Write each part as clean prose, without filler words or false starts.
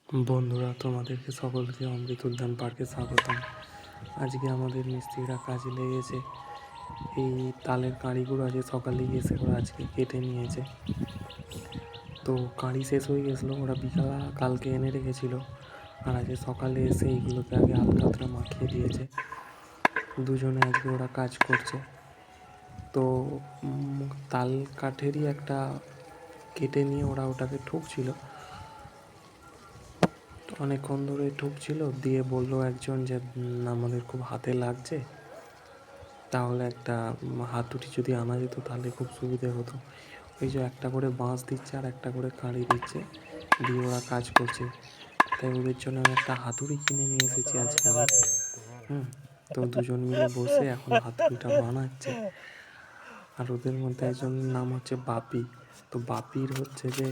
বন্ধুরা, তোমাদেরকে সকলকে অমৃত উদ্যান পার্কে স্বাগতম। আজকে আমাদের মিস্ত্রিরা কাজে লেগেছে। এই তালের কাঁড়িগুলো আজকে সকালেই এসে ওরা আজকে কেটে নিয়েছে। তো কাঁড়ি শেষ হয়ে গেছিলো, ওরা কালকে এনে রেখেছিল, আর আজকে সকালে এসে এইগুলোকে আগে আলকাতরা মাখিয়ে দিয়েছে। দুজনে আজকে ওরা কাজ করছে। তো তাল কাঠেরই একটা কেটে নিয়ে ওরা ওটাকে ঠুকছিল। অনেকক্ষণ ধরে ঠুকছিল, দিয়ে বললো একজন যে আমাদের খুব হাতে লাগছে, তাহলে একটা হাতুড়ি যদি আনা যেত তাহলে খুব সুবিধে হতো। ওই যে একটা করে বাঁশ দিচ্ছে আর একটা করে কাঁড়ি দিচ্ছে, দিয়ে ওরা কাজ করছে। তাই ওদের জন্য আমি একটা হাতুড়ি কিনে নিয়ে এসেছি আজকে আমি। তো দুজন মিলে বসে এখন হাতুড়িটা বানাচ্ছে। আর ওদের মধ্যে একজনের নাম হচ্ছে বাপি। তো বাপির হচ্ছে যে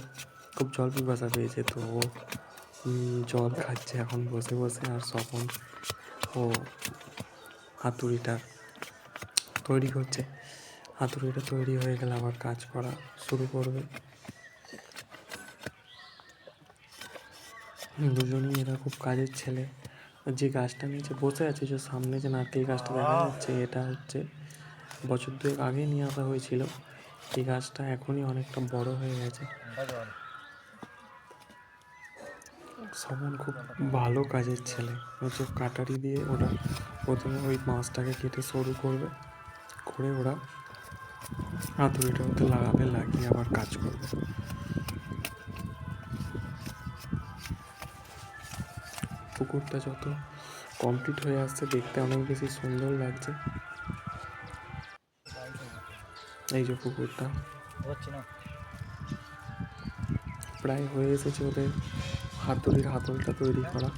খুব জল পিপাসা পেয়েছে, তো ও জল খাচ্ছে এখন বসে বসে। আর তখন ও হাতুড়িটা তৈরি করছে। হাতুড়িটা তৈরি হয়ে গেলে আবার কাজ করা শুরু করবে। দুজনেই এরা খুব কাজের ছেলে। যে গাছটা নিচে বসে আছে, যে সামনে যে নারকেল গাছটা দেখা যাচ্ছে, এটা হচ্ছে বছর দুয়েক আগে নিয়ে আসা হয়েছিল। এই গাছটা এখনই অনেকটা বড় হয়ে গেছে। সমন খুব ভালো কাজের ছেলে। হচ্ছে কাটারি দিয়ে ওরা প্রথমে ওই মাছটাকে কেটে সরু করবে, করে ওরা হাতুড়িটা ওতে লাগাবে, লাগিয়ে আবার কাজ করবে। পুকুরটা যত কমপ্লিট হয়ে আসছে, দেখতে অনেক বেশি সুন্দর লাগছে। এই যে পুকুরটা প্রায় হয়ে এসেছে ওদের হাতুড়ির হাতলটা তৈরি করা।